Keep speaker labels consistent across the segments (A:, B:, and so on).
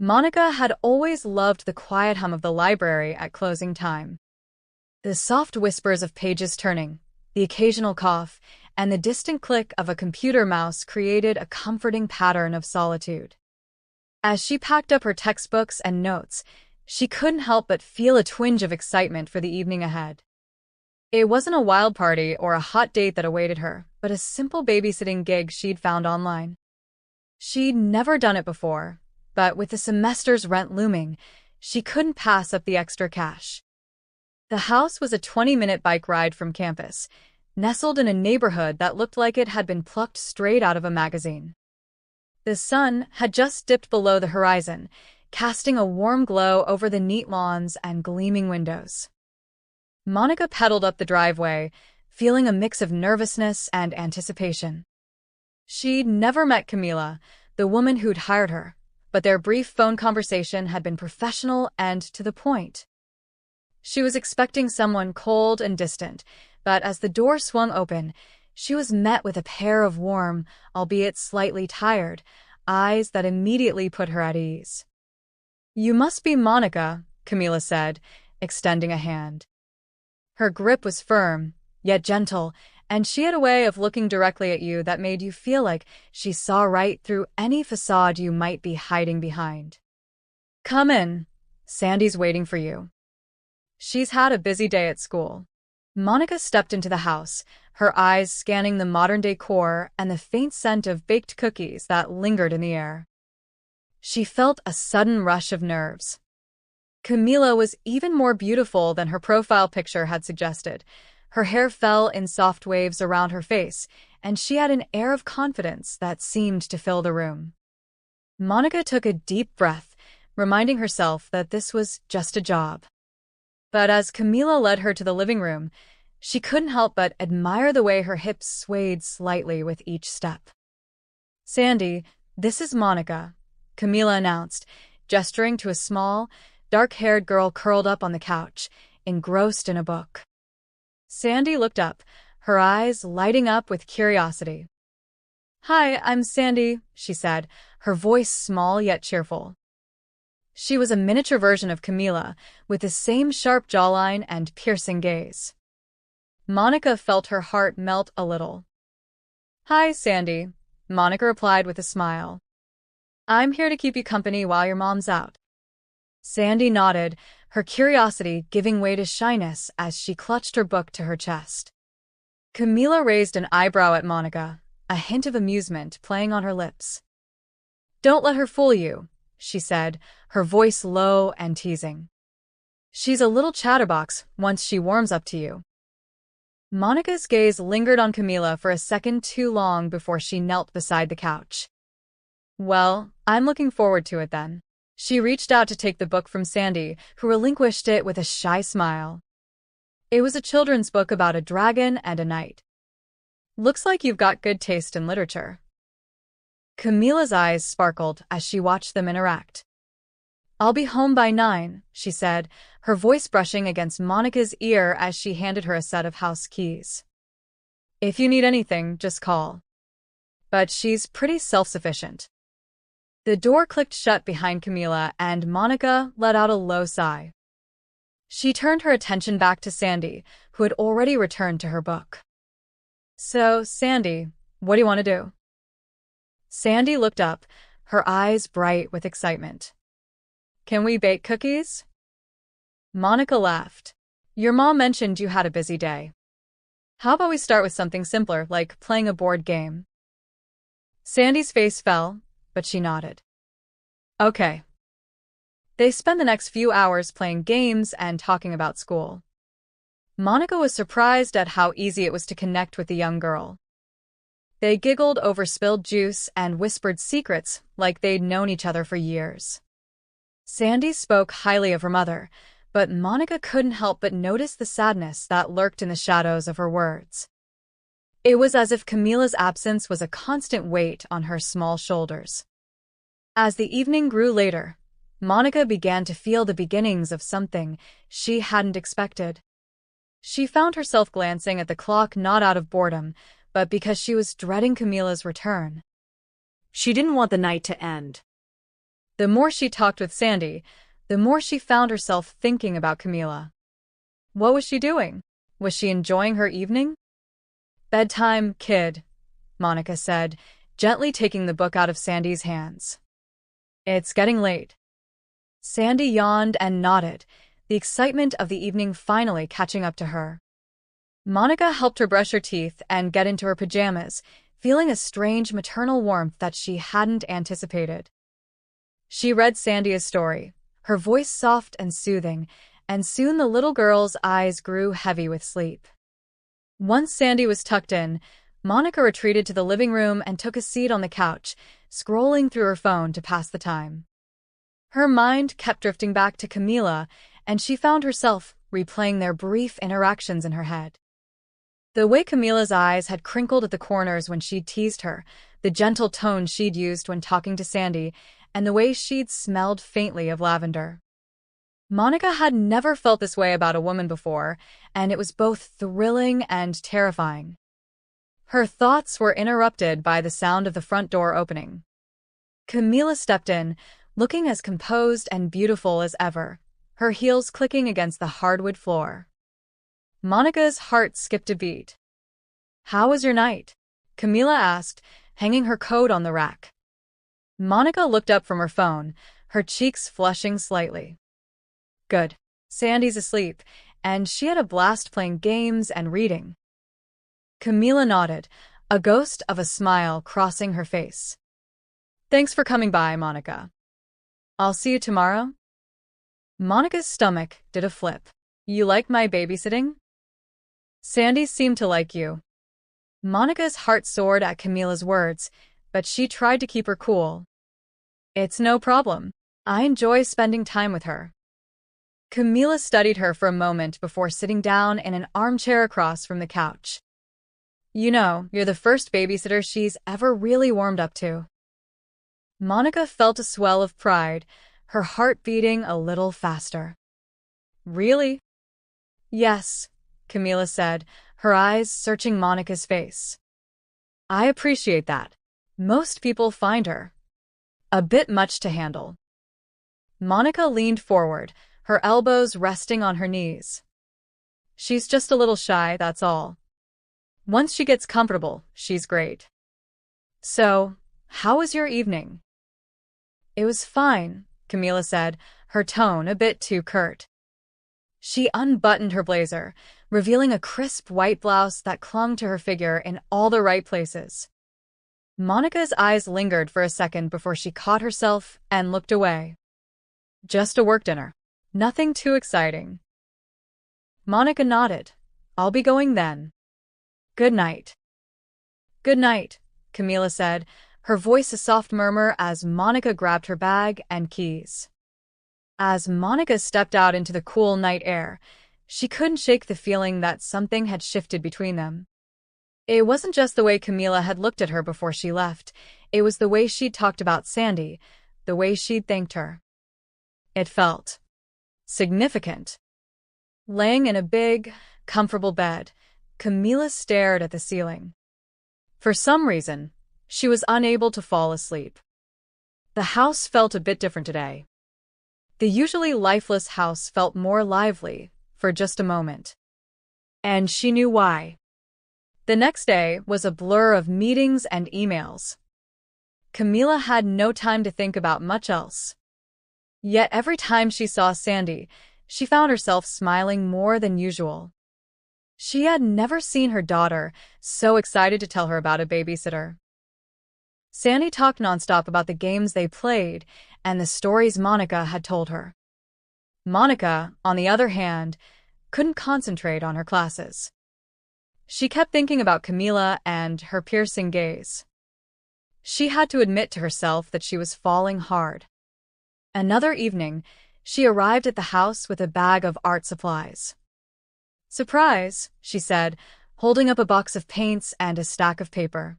A: Monica had always loved the quiet hum of the library at closing time. The soft whispers of pages turning, the occasional cough, and the distant click of a computer mouse created a comforting pattern of solitude. As she packed up her textbooks and notes, she couldn't help but feel a twinge of excitement for the evening ahead. It wasn't a wild party or a hot date that awaited her, but a simple babysitting gig she'd found online. She'd never done it before, but with the semester's rent looming, she couldn't pass up the extra cash. The house was a 20-minute bike ride from campus, nestled in a neighborhood that looked like it had been plucked straight out of a magazine. The sun had just dipped below the horizon, casting a warm glow over the neat lawns and gleaming windows. Monica pedaled up the driveway, feeling a mix of nervousness and anticipation. She'd never met Camila, the woman who'd hired her, but their brief phone conversation had been professional and to the point. She was expecting someone cold and distant, but as the door swung open, she was met with a pair of warm, albeit slightly tired, eyes that immediately put her at ease. "You must be Monica," Camila said, extending a hand. Her grip was firm, yet gentle, and she had a way of looking directly at you that made you feel like she saw right through any facade you might be hiding behind. "Come in. Sandy's waiting for you. She's had a busy day at school." Monica stepped into the house, her eyes scanning the modern decor and the faint scent of baked cookies that lingered in the air. She felt a sudden rush of nerves. Camila was even more beautiful than her profile picture had suggested. Her hair fell in soft waves around her face, and she had an air of confidence that seemed to fill the room. Monica took a deep breath, reminding herself that this was just a job. But as Camila led her to the living room, she couldn't help but admire the way her hips swayed slightly with each step. "Sandy, this is Monica," Camila announced, gesturing to a small, dark-haired girl curled up on the couch, engrossed in a book. Sandy looked up, her eyes lighting up with curiosity. "Hi, I'm Sandy," she said, her voice small yet cheerful. She was a miniature version of Camila, with the same sharp jawline and piercing gaze. Monica felt her heart melt a little. "Hi, Sandy," Monica replied with a smile. "I'm here to keep you company while your mom's out." Sandy nodded, her curiosity giving way to shyness as she clutched her book to her chest. Camila raised an eyebrow at Monica, a hint of amusement playing on her lips. "Don't let her fool you," she said, her voice low and teasing. "She's a little chatterbox once she warms up to you." Monica's gaze lingered on Camila for a second too long before she knelt beside the couch. "Well, I'm looking forward to it then." She reached out to take the book from Sandy, who relinquished it with a shy smile. It was a children's book about a dragon and a knight. "Looks like you've got good taste in literature." Camila's eyes sparkled as she watched them interact. "I'll be home by 9, she said, her voice brushing against Monica's ear as she handed her a set of house keys. "If you need anything, just call." But she's pretty self-sufficient. The door clicked shut behind Camila and Monica let out a low sigh. She turned her attention back to Sandy, who had already returned to her book. "So, Sandy, what do you want to do?" Sandy looked up, her eyes bright with excitement. "Can we bake cookies?" Monica laughed. "Your mom mentioned you had a busy day. How about we start with something simpler, like playing a board game?" Sandy's face fell, but she nodded. "Okay." They spent the next few hours playing games and talking about school. Monica was surprised at how easy it was to connect with the young girl. They giggled over spilled juice and whispered secrets like they'd known each other for years. Sandy spoke highly of her mother, but Monica couldn't help but notice the sadness that lurked in the shadows of her words. It was as if Camila's absence was a constant weight on her small shoulders. As the evening grew later, Monica began to feel the beginnings of something she hadn't expected. She found herself glancing at the clock not out of boredom, but because she was dreading Camila's return. She didn't want the night to end. The more she talked with Sandy, the more she found herself thinking about Camila. What was she doing? Was she enjoying her evening? Bedtime, kid, Monica said, gently taking the book out of Sandy's hands. It's getting late. Sandy yawned and nodded, the excitement of the evening finally catching up to her. Monica helped her brush her teeth and get into her pajamas, feeling a strange maternal warmth that she hadn't anticipated. She read Sandy a story, her voice soft and soothing, and soon the little girl's eyes grew heavy with sleep. Once Sandy was tucked in, Monica retreated to the living room and took a seat on the couch, scrolling through her phone to pass the time. Her mind kept drifting back to Camila, and she found herself replaying their brief interactions in her head. The way Camila's eyes had crinkled at the corners when she'd teased her, the gentle tone she'd used when talking to Sandy, and the way she'd smelled faintly of lavender. Monica had never felt this way about a woman before, and it was both thrilling and terrifying. Her thoughts were interrupted by the sound of the front door opening. Camila stepped in, looking as composed and beautiful as ever, her heels clicking against the hardwood floor. Monica's heart skipped a beat. "How was your night?" Camila asked, hanging her coat on the rack. Monica looked up from her phone, her cheeks flushing slightly. "Good. Sandy's asleep, and she had a blast playing games and reading." Camila nodded, a ghost of a smile crossing her face. "Thanks for coming by, Monica. I'll see you tomorrow." Monica's stomach did a flip. "You like my babysitting?" "Sandy seemed to like you." Monica's heart soared at Camila's words, but she tried to keep her cool. "It's no problem. I enjoy spending time with her." Camila studied her for a moment before sitting down in an armchair across from the couch. "You know, you're the first babysitter she's ever really warmed up to." Monica felt a swell of pride, her heart beating a little faster. "Really?" "Yes," Camila said, her eyes searching Monica's face. "I appreciate that. Most people find her a bit much to handle." Monica leaned forward, her elbows resting on her knees. "She's just a little shy, that's all. Once she gets comfortable, she's great." "So, how was your evening?" "It was fine," Camila said, her tone a bit too curt. She unbuttoned her blazer, revealing a crisp white blouse that clung to her figure in all the right places. Monica's eyes lingered for a second before she caught herself and looked away. "Just a work dinner. Nothing too exciting." Monica nodded. "I'll be going then." "Good night." "Good night," Camila said, her voice a soft murmur as Monica grabbed her bag and keys. As Monica stepped out into the cool night air, she couldn't shake the feeling that something had shifted between them. It wasn't just the way Camila had looked at her before she left, it was the way she'd talked about Sandy, the way she'd thanked her. It felt significant. Laying in a big, comfortable bed, Camila stared at the ceiling. For some reason, she was unable to fall asleep. The house felt a bit different today. The usually lifeless house felt more lively, for just a moment. And she knew why. The next day was a blur of meetings and emails. Camila had no time to think about much else. Yet every time she saw Sandy, she found herself smiling more than usual. She had never seen her daughter so excited to tell her about a babysitter. Sandy talked nonstop about the games they played and the stories Monica had told her. Monica, on the other hand, couldn't concentrate on her classes. She kept thinking about Camila and her piercing gaze. She had to admit to herself that she was falling hard. Another evening, she arrived at the house with a bag of art supplies. "Surprise," she said, holding up a box of paints and a stack of paper.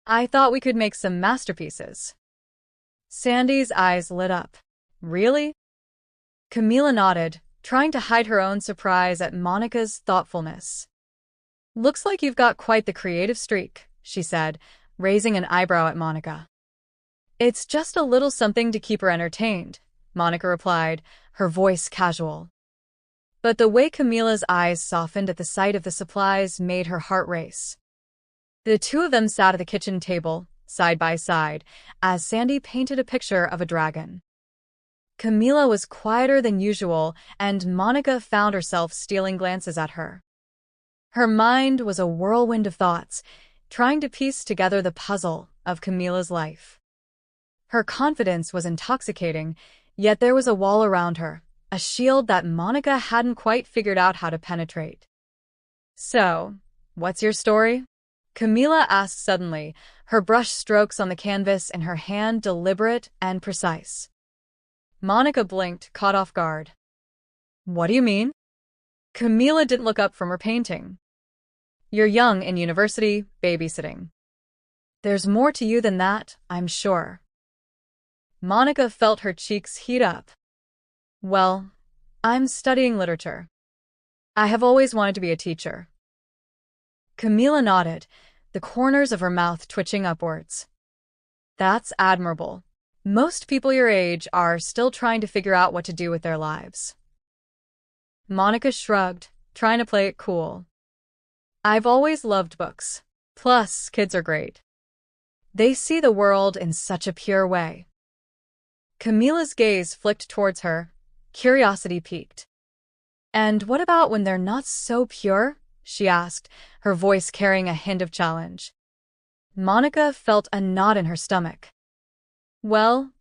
A: "I thought we could make some masterpieces." Sandy's eyes lit up. "Really?" Camila nodded, trying to hide her own surprise at Monica's thoughtfulness. "Looks like you've got quite the creative streak," she said, raising an eyebrow at Monica. It's just a little something to keep her entertained, Monica replied, her voice casual. But the way Camila's eyes softened at the sight of the supplies made her heart race. The two of them sat at the kitchen table, side by side, as Sandy painted a picture of a dragon. Camila was quieter than usual, and Monica found herself stealing glances at her. Her mind was a whirlwind of thoughts, trying to piece together the puzzle of Camila's life. Her confidence was intoxicating, yet there was a wall around her, a shield that Monica hadn't quite figured out how to penetrate. "So, what's your story?" Camila asked suddenly, her brush strokes on the canvas in her hand deliberate and precise. Monica blinked, caught off guard. "What do you mean?" Camila didn't look up from her painting. "You're young in university, babysitting. There's more to you than that, I'm sure." Monica felt her cheeks heat up. "Well, I'm studying literature. I have always wanted to be a teacher." Camila nodded, the corners of her mouth twitching upwards. "That's admirable. Most people your age are still trying to figure out what to do with their lives." Monica shrugged, trying to play it cool. "I've always loved books. Plus, kids are great. They see the world in such a pure way." Camila's gaze flicked towards her, curiosity piqued. "And what about when they're not so pure?" she asked, her voice carrying a hint of challenge. Monica felt a knot in her stomach. "Well,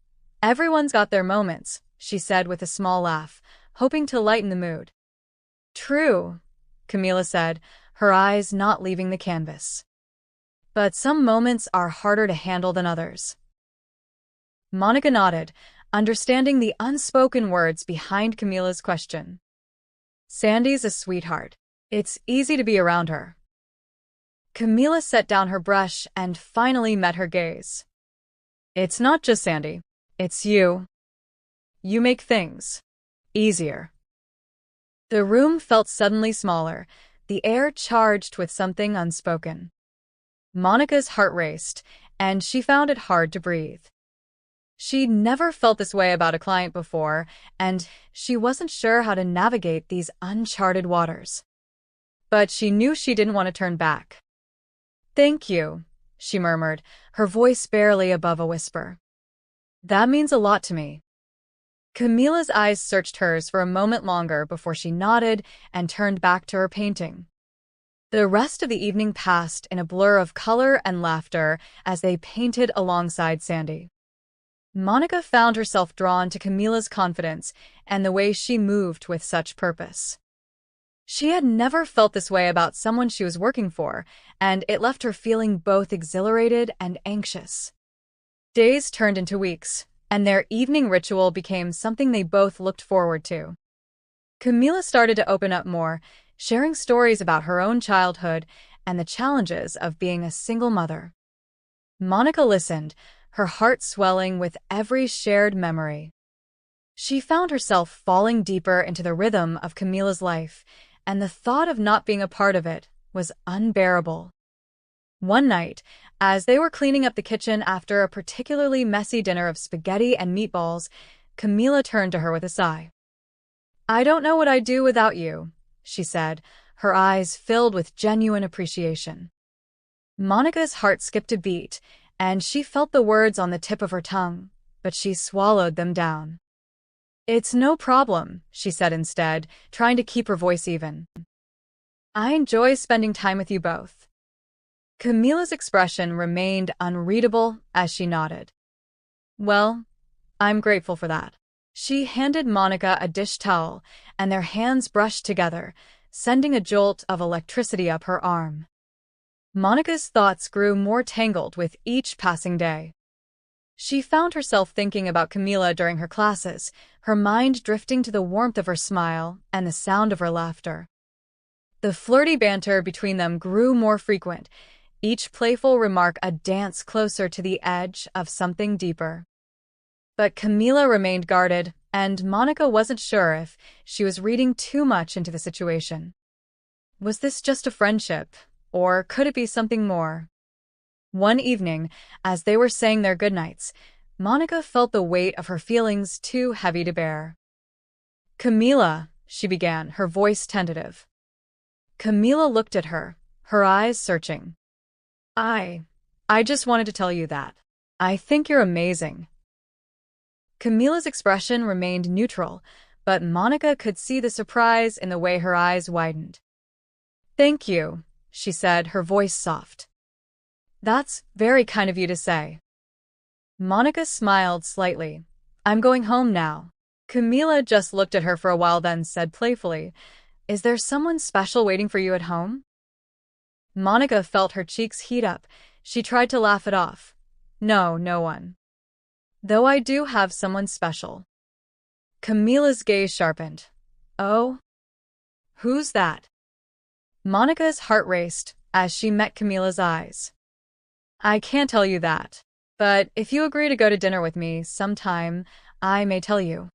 A: everyone's got their moments," she said with a small laugh, hoping to lighten the mood. "True," Camila said, her eyes not leaving the canvas. "But some moments are harder to handle than others." Monica nodded, understanding the unspoken words behind Camila's question. "Sandy's a sweetheart. It's easy to be around her." Camila set down her brush and finally met her gaze. "It's not just Sandy. It's you. You make things easier." The room felt suddenly smaller, the air charged with something unspoken. Monica's heart raced, and she found it hard to breathe. She'd never felt this way about a client before, and she wasn't sure how to navigate these uncharted waters. But she knew she didn't want to turn back. "Thank you," she murmured, her voice barely above a whisper. "That means a lot to me." Camila's eyes searched hers for a moment longer before she nodded and turned back to her painting. The rest of the evening passed in a blur of color and laughter as they painted alongside Sandy. Monica found herself drawn to Camila's confidence and the way she moved with such purpose. She had never felt this way about someone she was working for, and it left her feeling both exhilarated and anxious. Days turned into weeks, and their evening ritual became something they both looked forward to. Camila started to open up more, sharing stories about her own childhood and the challenges of being a single mother. Monica listened, her heart swelling with every shared memory. She found herself falling deeper into the rhythm of Camila's life, and the thought of not being a part of it was unbearable. One night, as they were cleaning up the kitchen after a particularly messy dinner of spaghetti and meatballs, Camila turned to her with a sigh. "I don't know what I'd do without you," she said, her eyes filled with genuine appreciation. Monica's heart skipped a beat, and she felt the words on the tip of her tongue, but she swallowed them down. "It's no problem," she said instead, trying to keep her voice even. "I enjoy spending time with you both." Camila's expression remained unreadable as she nodded. "Well, I'm grateful for that." She handed Monica a dish towel, and their hands brushed together, sending a jolt of electricity up her arm. Monica's thoughts grew more tangled with each passing day. She found herself thinking about Camila during her classes, her mind drifting to the warmth of her smile and the sound of her laughter. The flirty banter between them grew more frequent, each playful remark a dance closer to the edge of something deeper. But Camila remained guarded, and Monica wasn't sure if she was reading too much into the situation. Was this just a friendship, or could it be something more? One evening, as they were saying their goodnights, Monica felt the weight of her feelings too heavy to bear. Camila, she began, her voice tentative. Camila looked at her, her eyes searching. I just wanted to tell you that. I think you're amazing. Camila's expression remained neutral, but Monica could see the surprise in the way her eyes widened. Thank you, she said, her voice soft. That's very kind of you to say. Monica smiled slightly. I'm going home now. Camila just looked at her for a while, then said playfully, Is there someone special waiting for you at home? Monica felt her cheeks heat up. She tried to laugh it off. No, no one. Though I do have someone special. Camila's gaze sharpened. Oh? Who's that? Monica's heart raced as she met Camila's eyes. I can't tell you that, but if you agree to go to dinner with me sometime, I may tell you.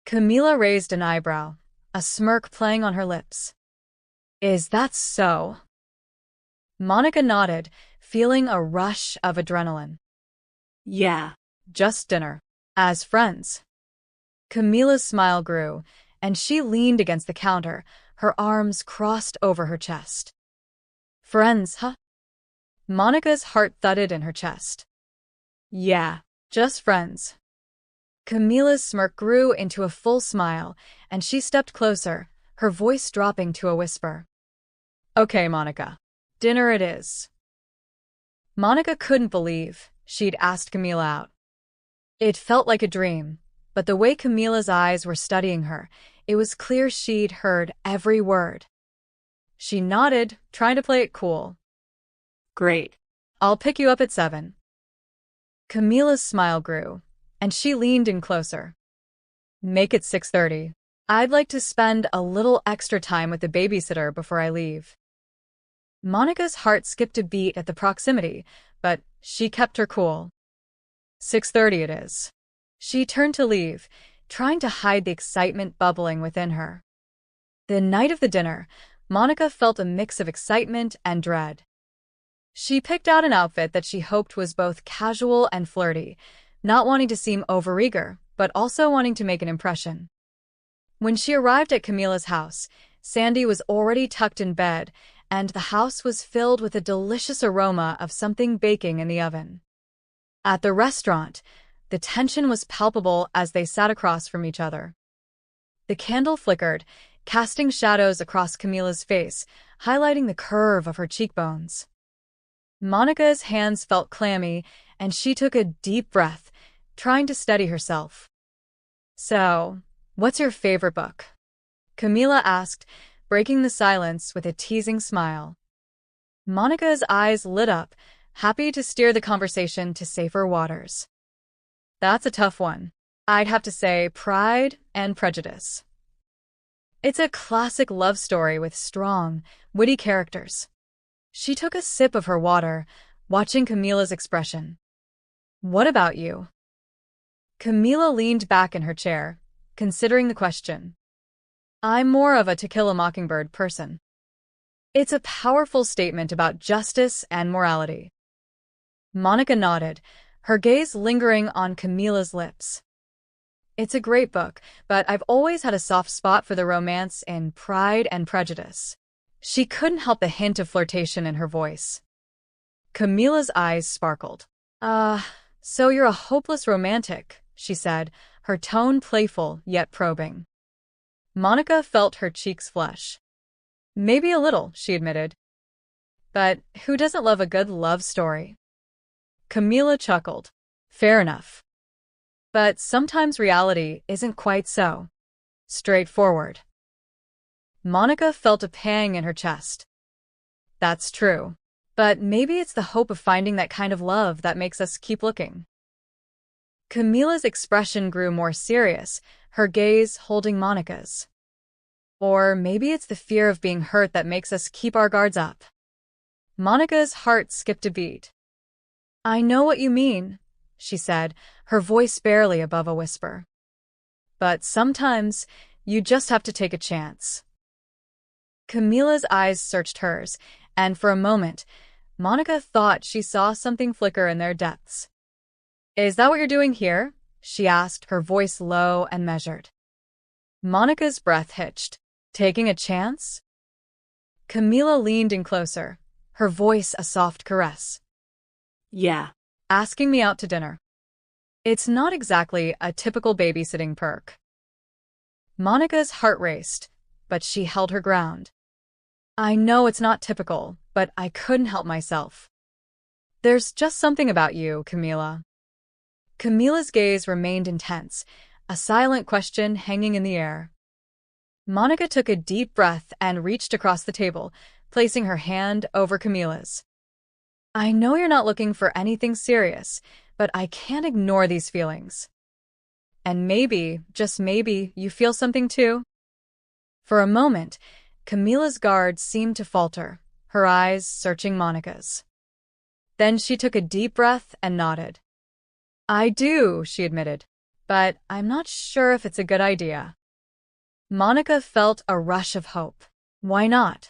A: Camila raised an eyebrow, a smirk playing on her lips. Is that so? Monica nodded, feeling a rush of adrenaline. Yeah, just dinner. As friends. Camila's smile grew, and she leaned against the counter, her arms crossed over her chest. Friends, huh? Monica's heart thudded in her chest. Yeah, just friends. Camila's smirk grew into a full smile, and she stepped closer, her voice dropping to a whisper. Okay, Monica. Dinner it is. Monica couldn't believe she'd asked Camila out. It felt like a dream, but the way Camila's eyes were studying her, it was clear she'd heard every word. She nodded, trying to play it cool. Great. I'll pick you up at 7. Camila's smile grew, and she leaned in closer. Make it 6:30. I'd like to spend a little extra time with the babysitter before I leave. Monica's heart skipped a beat at the proximity, but she kept her cool. 6:30 it is. She turned to leave, trying to hide the excitement bubbling within her. The night of the dinner, Monica felt a mix of excitement and dread. She picked out an outfit that she hoped was both casual and flirty, not wanting to seem overeager, but also wanting to make an impression. When she arrived at Camila's house, Sandy was already tucked in bed, and the house was filled with a delicious aroma of something baking in the oven. At the restaurant, the tension was palpable as they sat across from each other. The candle flickered, casting shadows across Camila's face, highlighting the curve of her cheekbones. Monica's hands felt clammy, and she took a deep breath, trying to steady herself. So, what's your favorite book? Camila asked, breaking the silence with a teasing smile. Monica's eyes lit up, happy to steer the conversation to safer waters. That's a tough one. I'd have to say Pride and Prejudice. It's a classic love story with strong, witty characters. She took a sip of her water, watching Camila's expression. What about you? Camila leaned back in her chair, considering the question. I'm more of a To Kill a Mockingbird person. It's a powerful statement about justice and morality. Monica nodded, her gaze lingering on Camila's lips. It's a great book, but I've always had a soft spot for the romance in Pride and Prejudice. She couldn't help the hint of flirtation in her voice. Camila's eyes sparkled. So you're a hopeless romantic, she said, her tone playful yet probing. Monica felt her cheeks flush. Maybe a little, she admitted. But who doesn't love a good love story? Camila chuckled. Fair enough. But sometimes reality isn't quite so straightforward. Monica felt a pang in her chest. That's true. But maybe it's the hope of finding that kind of love that makes us keep looking. Camila's expression grew more serious, her gaze holding Monica's. Or maybe it's the fear of being hurt that makes us keep our guards up. Monica's heart skipped a beat. I know what you mean, she said, her voice barely above a whisper. But sometimes, you just have to take a chance. Camila's eyes searched hers, and for a moment, Monica thought she saw something flicker in their depths. Is that what you're doing here? She asked, her voice low and measured. Monica's breath hitched. Taking a chance? Camila leaned in closer, her voice a soft caress.
B: Yeah.
A: Asking me out to dinner. It's not exactly a typical babysitting perk. Monica's heart raced, but she held her ground. I know it's not typical, but I couldn't help myself. There's just something about you, Camila. Camila's gaze remained intense, a silent question hanging in the air. Monica took a deep breath and reached across the table, placing her hand over Camila's. I know you're not looking for anything serious, but I can't ignore these feelings. And maybe, just maybe, you feel something too? For a moment, Camila's guard seemed to falter, her eyes searching Monica's. Then she took a deep breath and nodded. I do, she admitted, but I'm not sure if it's a good idea. Monica felt a rush of hope. Why not?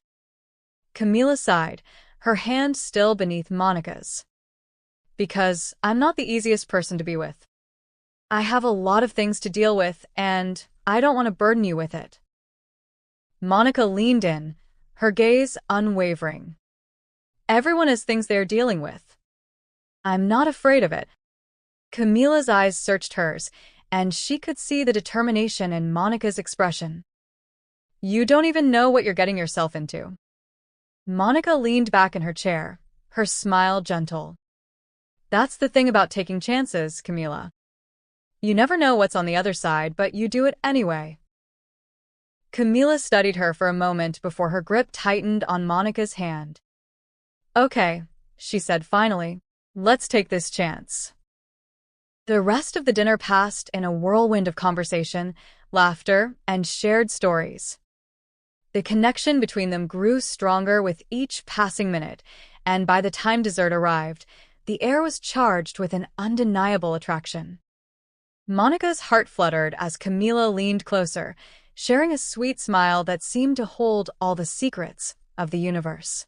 A: Camila sighed, her hand still beneath Monica's. Because I'm not the easiest person to be with. I have a lot of things to deal with, and I don't want to burden you with it. Monica leaned in, her gaze unwavering. Everyone has things they're dealing with. I'm not afraid of it. Camila's eyes searched hers, and she could see the determination in Monica's expression. You don't even know what you're getting yourself into. Monica leaned back in her chair, her smile gentle. That's the thing about taking chances, Camila. You never know what's on the other side, but you do it anyway. Camila studied her for a moment before her grip tightened on Monica's hand. Okay, she said finally, let's take this chance. The rest of the dinner passed in a whirlwind of conversation, laughter, and shared stories. The connection between them grew stronger with each passing minute, and by the time dessert arrived, the air was charged with an undeniable attraction. Monica's heart fluttered as Camila leaned closer, sharing a sweet smile that seemed to hold all the secrets of the universe.